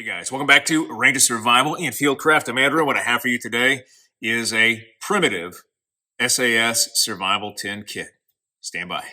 Hey guys, welcome back to Range of Survival and Fieldcraft. I'm Andrew. What I have for you today is a primitive SAS survival tin kit. Stand by.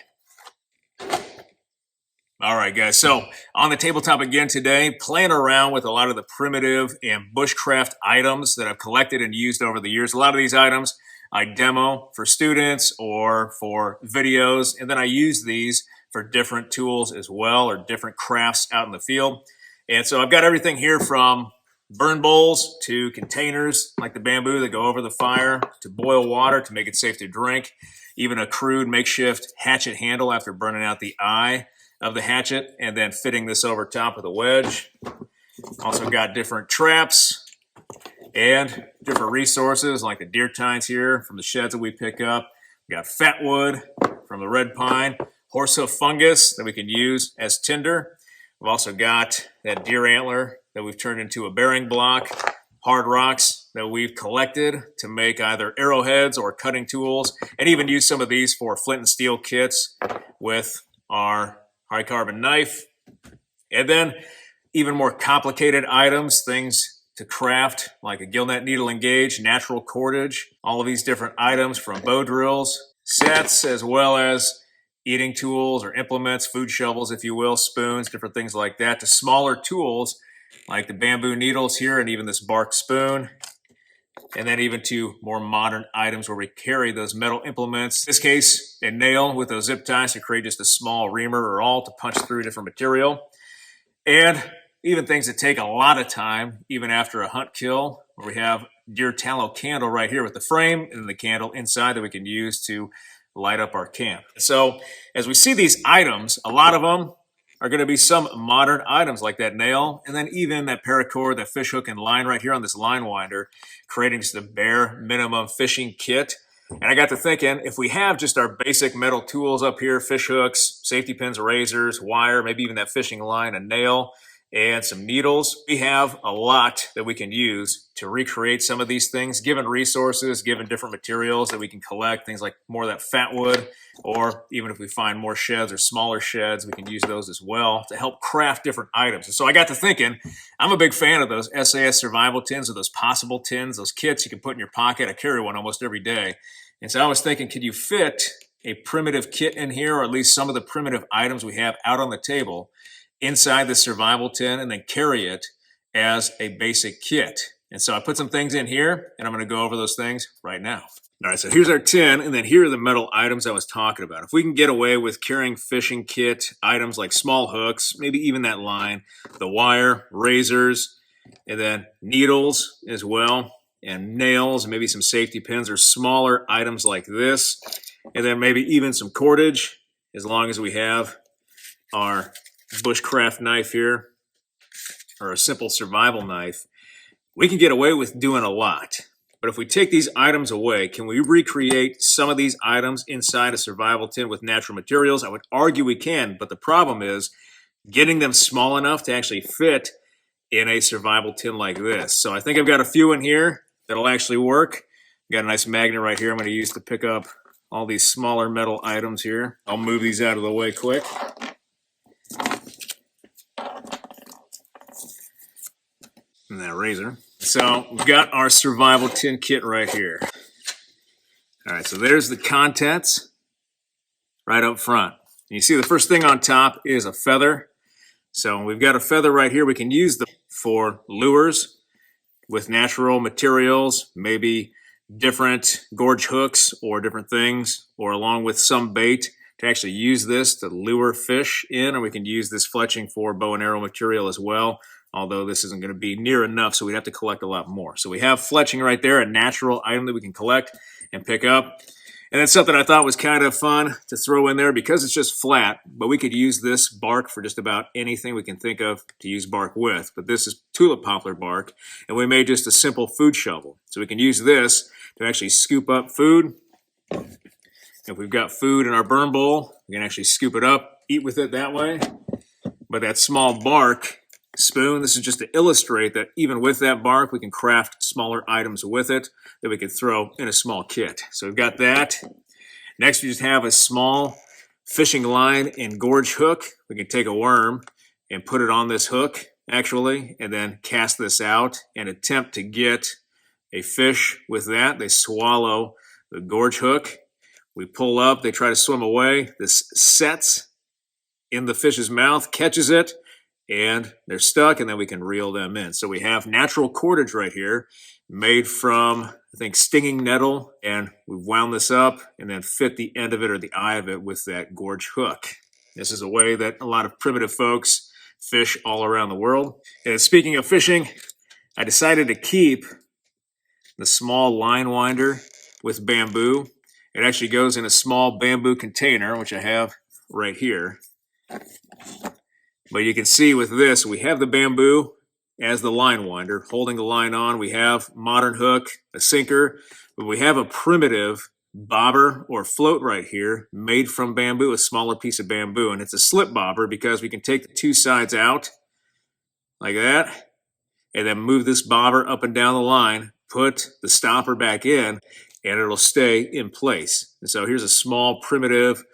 All right, guys. So on the tabletop again today, playing around with a lot of the primitive and bushcraft items that I've collected and used over the years. A lot of these items I demo for students or for videos, and then I use these for different tools as well, or different crafts out in the field. And so I've got everything here from burn bowls to containers like the bamboo that go over the fire, to boil water to make it safe to drink, even a crude makeshift hatchet handle after burning out the eye of the hatchet and then fitting this over top with a wedge. Also got different traps and different resources like the deer tines here from the sheds that we pick up. We got fat wood from the red pine, horsehoof fungus that we can use as tinder. We've also got that deer antler that we've turned into a bearing block, hard rocks that we've collected to make either arrowheads or cutting tools, and even use some of these for flint and steel kits with our high carbon knife. And then even more complicated items, things to craft like a gill net needle and gauge, natural cordage, all of these different items from bow drills, sets, as well as eating tools or implements, food shovels, if you will, spoons, different things like that, to smaller tools like the bamboo needles here and even this bark spoon. And then even to more modern items where we carry those metal implements. In this case, a nail with those zip ties to create just a small reamer or awl to punch through different material. And even things that take a lot of time, even after a hunt kill, where we have deer tallow candle right here with the frame and the candle inside that we can use to light up our camp. So as we see these items, a lot of them are going to be some modern items like that nail, and then even that paracord, that fish hook and line right here on this line winder, creating just a bare minimum fishing kit. And I got to thinking, if we have just our basic metal tools up here, fish hooks, safety pins, razors, wire, maybe even that fishing line, a nail, and some needles, we have a lot that we can use to recreate some of these things, given resources, given different materials that we can collect, things like more of that fat wood, or even if we find more sheds or smaller sheds, we can use those as well to help craft different items. And so I got to thinking, I'm a big fan of those SAS survival tins, or those possible tins, those kits you can put in your pocket. I carry one almost every day. And so I was thinking, could you fit a primitive kit in here, or at least some of the primitive items we have out on the table, inside the survival tin, and then carry it as a basic kit? And so I put some things in here, and I'm going to go over those things right now. All right, so here's our tin, and then here are the metal items I was talking about. If we can get away with carrying fishing kit items like small hooks, maybe even that line, the wire, razors, and then needles as well, and nails, maybe some safety pins or smaller items like this, and then maybe even some cordage, as long as we have our bushcraft knife here, or a simple survival knife, we can get away with doing a lot. But if we take these items away, can we recreate some of these items inside a survival tin with natural materials? I would argue we can, but the problem is getting them small enough to actually fit in a survival tin like this. So I think I've got a few in here that'll actually work. Got a nice magnet right here I'm going to use to pick up all these smaller metal items here. I'll move these out of the way quick. And that razor. So we've got our survival tin kit right here. All right, so there's the contents right up front. And you see the first thing on top is a feather. So we've got a feather right here. We can use them for lures with natural materials, maybe different gorge hooks or different things, or along with some bait to actually use this to lure fish in, or we can use this fletching for bow and arrow material as well. Although this isn't going to be near enough, so we'd have to collect a lot more. So we have fletching right there, a natural item that we can collect and pick up. And that's something I thought was kind of fun to throw in there because it's just flat, but we could use this bark for just about anything we can think of to use bark with. But this is tulip poplar bark, and we made just a simple food shovel. So we can use this to actually scoop up food. If we've got food in our burn bowl, we can actually scoop it up, eat with it that way. But that small bark spoon, this is just to illustrate that even with that bark, we can craft smaller items with it that we can throw in a small kit. So we've got that. Next, we just have a small fishing line and gorge hook. We can take a worm and put it on this hook actually, and then cast this out and attempt to get a fish with that. They swallow the gorge hook. We pull up, they try to swim away. This sets in the fish's mouth, catches it, and they're stuck, and then we can reel them in. So we have natural cordage right here made from, I think, stinging nettle, and we've wound this up and then fit the end of it or the eye of it with that gorge hook. This is a way that a lot of primitive folks fish all around the world. And speaking of fishing, I decided to keep the small line winder with bamboo. It actually goes in a small bamboo container, which I have right here. But you can see with this, we have the bamboo as the line winder, holding the line on. We have modern hook, a sinker, but we have a primitive bobber or float right here made from bamboo, a smaller piece of bamboo. And it's a slip bobber because we can take the two sides out like that and then move this bobber up and down the line, put the stopper back in, and it'll stay in place. And so here's a small primitive,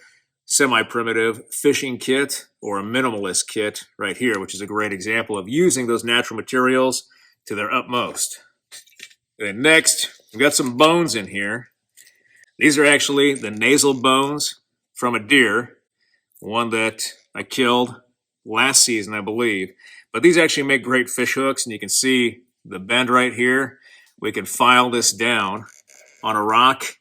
semi-primitive fishing kit or a minimalist kit right here, which is a great example of using those natural materials to their utmost. And next, we've got some bones in here. These are actually the nasal bones from a deer, one that I killed last season, I believe. But these actually make great fish hooks, and you can see the bend right here. We can file this down on a rock,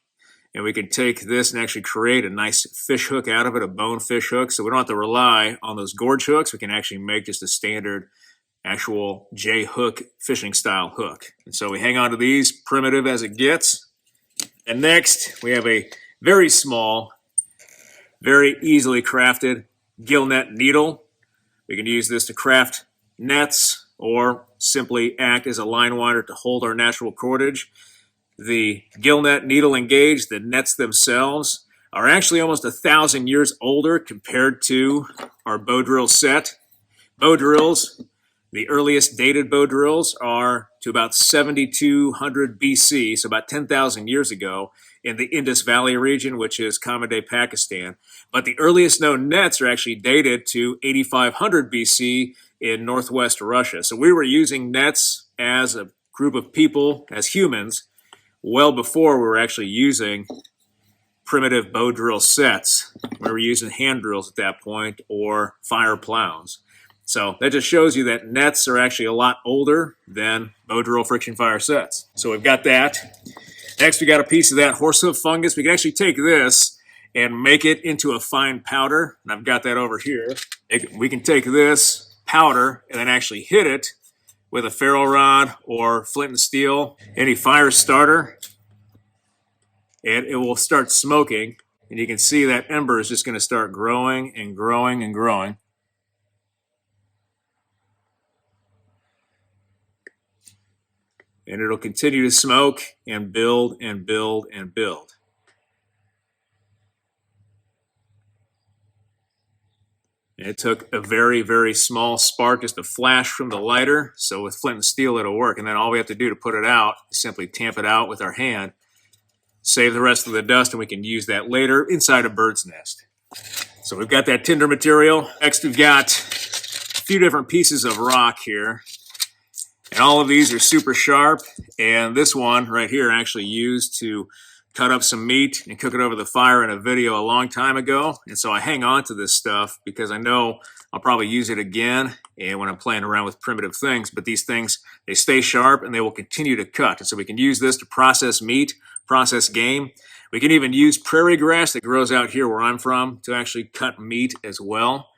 and we can take this and actually create a nice fish hook out of it, a bone fish hook. So we don't have to rely on those gorge hooks. We can actually make just a standard actual J hook fishing style hook. And so we hang on to these, primitive as it gets. And next we have a very small, very easily crafted gill net needle. We can use this to craft nets or simply act as a line winder to hold our natural cordage. The gill net needle and gauge, the nets themselves, are actually almost 1,000 years older compared to our bow drill set. Bow drills, the earliest dated bow drills are to about 7,200 BC, so about 10,000 years ago in the Indus Valley region, which is modern-day Pakistan. But the earliest known nets are actually dated to 8,500 BC in northwest Russia. So we were using nets as a group of people, as humans, well before we were actually using primitive bow drill sets. We were using hand drills at that point or fire plows. So that just shows you that nets are actually a lot older than bow drill friction fire sets. So we've got that. Next, we got a piece of that horsehoof fungus. We can actually take this and make it into a fine powder. And I've got that over here. We can take this powder and then actually hit it with a ferro rod or flint and steel, any fire starter, and it will start smoking. And you can see that ember is just going to start growing and growing and growing. And it'll continue to smoke and build and build and build. And it took a very, very small spark, just a flash from the lighter. So with flint and steel, it'll work. And then all we have to do to put it out is simply tamp it out with our hand, save the rest of the dust, and we can use that later inside a bird's nest. So we've got that tinder material. Next, we've got a few different pieces of rock here. And all of these are super sharp. And this one right here I actually used to cut up some meat and cook it over the fire in a video a long time ago. And so I hang on to this stuff because I know I'll probably use it again and when I'm playing around with primitive things. But these things, they stay sharp and they will continue to cut. And so we can use this to process meat, process game. We can even use prairie grass that grows out here where I'm from to actually cut meat as well.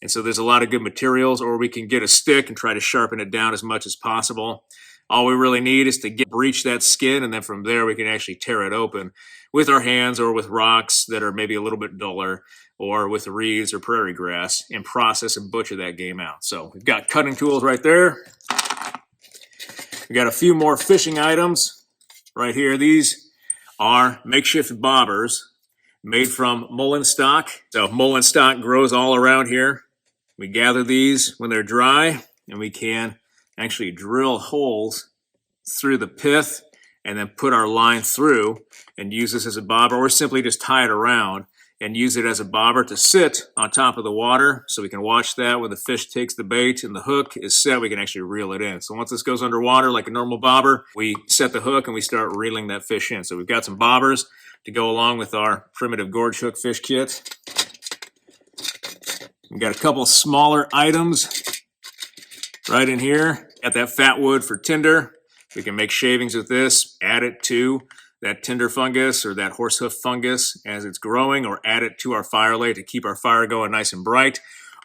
And so there's a lot of good materials, or we can get a stick and try to sharpen it down as much as possible. All we really need is to breach that skin, and then from there we can actually tear it open with our hands or with rocks that are maybe a little bit duller, or with reeds or prairie grass, and process and butcher that game out. So we've got cutting tools right there. We've got a few more fishing items right here. These are makeshift bobbers made from mullein stock. So mullein stock grows all around here. We gather these when they're dry, and we can actually drill holes through the pith and then put our line through and use this as a bobber, or simply just tie it around and use it as a bobber to sit on top of the water so we can watch that when the fish takes the bait and the hook is set, we can actually reel it in. So once this goes underwater like a normal bobber, we set the hook and we start reeling that fish in. So we've got some bobbers to go along with our primitive gorge hook fish kit. We've got a couple smaller items right in here. Got that fat wood for tinder. We can make shavings with this, add it to that tinder fungus or that horsehoof fungus as it's growing, or add it to our fire lay to keep our fire going nice and bright.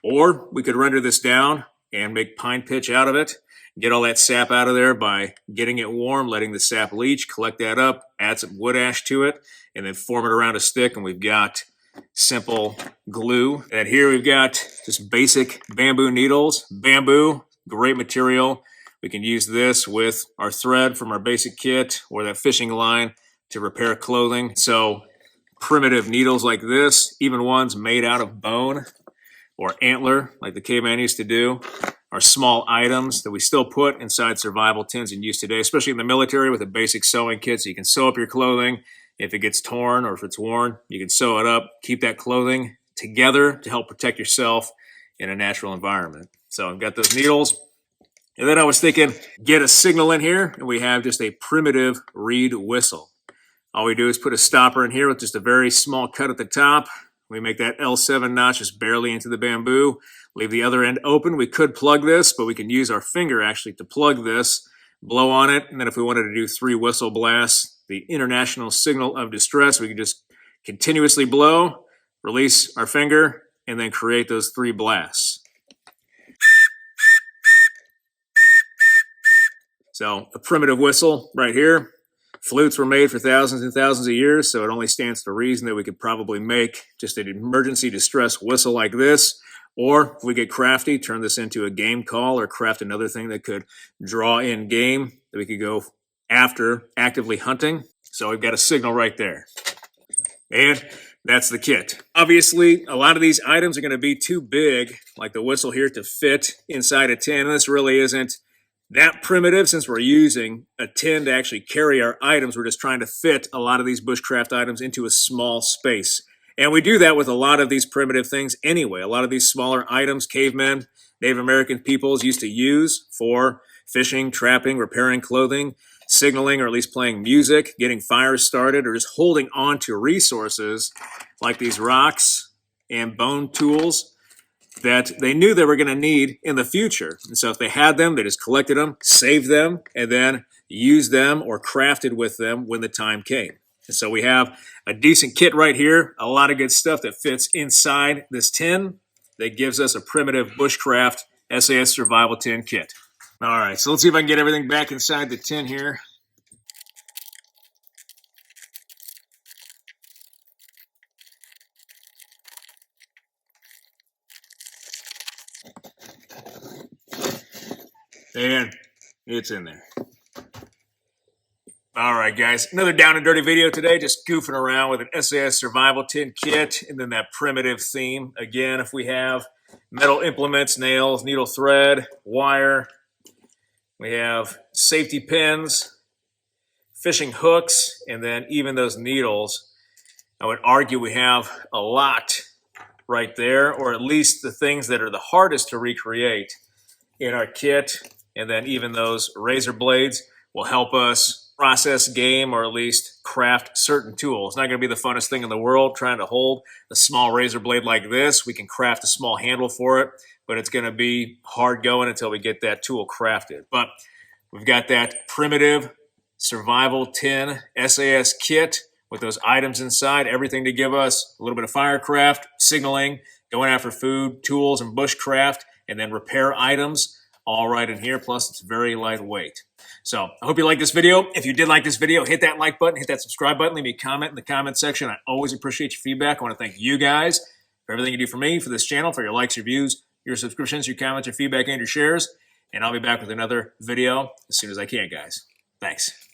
Or we could render this down and make pine pitch out of it, get all that sap out of there by getting it warm, letting the sap leach, collect that up, add some wood ash to it, and then form it around a stick, and we've got simple glue. And here we've got just basic bamboo needles. Bamboo, great material. We can use this with our thread from our basic kit or that fishing line to repair clothing. So primitive needles like this, even ones made out of bone or antler like the caveman used to do, are small items that we still put inside survival tins and use today, especially in the military with a basic sewing kit. So you can sew up your clothing. If it gets torn or if it's worn, you can sew it up, keep that clothing together to help protect yourself in a natural environment. So I've got those needles. And then I was thinking, get a signal in here, and we have just a primitive reed whistle. All we do is put a stopper in here with just a very small cut at the top. We make that L7 notch just barely into the bamboo. Leave the other end open. We could plug this, but we can use our finger actually to plug this, blow on it, and then if we wanted to do 3 whistle blasts, the international signal of distress, we can just continuously blow, release our finger, and then create those 3 blasts. So a primitive whistle right here. Flutes were made for thousands and thousands of years, so it only stands to reason that we could probably make just an emergency distress whistle like this. Or if we get crafty, turn this into a game call or craft another thing that could draw in game that we could go after actively hunting. So we've got a signal right there. And that's the kit. Obviously, a lot of these items are going to be too big, like the whistle here, to fit inside a tin. And this really isn't that primitive, since we're using a tin to actually carry our items. We're just trying to fit a lot of these bushcraft items into a small space. And we do that with a lot of these primitive things anyway. A lot of these smaller items, cavemen, Native American peoples used to use for fishing, trapping, repairing clothing, signaling, or at least playing music, getting fires started, or just holding on to resources like these rocks and bone tools that they knew they were going to need in the future. And so if they had them, they just collected them, saved them, and then used them or crafted with them when the time came. And so we have a decent kit right here, a lot of good stuff that fits inside this tin that gives us a primitive bushcraft SAS survival tin kit. All right, so let's see if I can get everything back inside the tin here. And it's in there. All right, guys, another down and dirty video today, just goofing around with an SAS survival tin kit and then that primitive theme. Again, if we have metal implements, nails, needle thread, wire, we have safety pins, fishing hooks, and then even those needles, I would argue we have a lot right there, or at least the things that are the hardest to recreate in our kit. And then even those razor blades will help us process game, or at least craft certain tools. It's not going to be the funnest thing in the world trying to hold a small razor blade like this. We can craft a small handle for it, but it's going to be hard going until we get that tool crafted. But we've got that primitive survival tin SAS kit with those items inside, everything to give us a little bit of firecraft, signaling, going after food, tools, and bushcraft, and then repair items all right in here. Plus, it's very lightweight. So I hope you like this video. If you did like this video, hit that like button, hit that subscribe button, leave me a comment in the comment section. I always appreciate your feedback. I want to thank you guys for everything you do for me, for this channel, for your likes, your views, your subscriptions, your comments, your feedback, and your shares. And I'll be back with another video as soon as I can, guys. Thanks.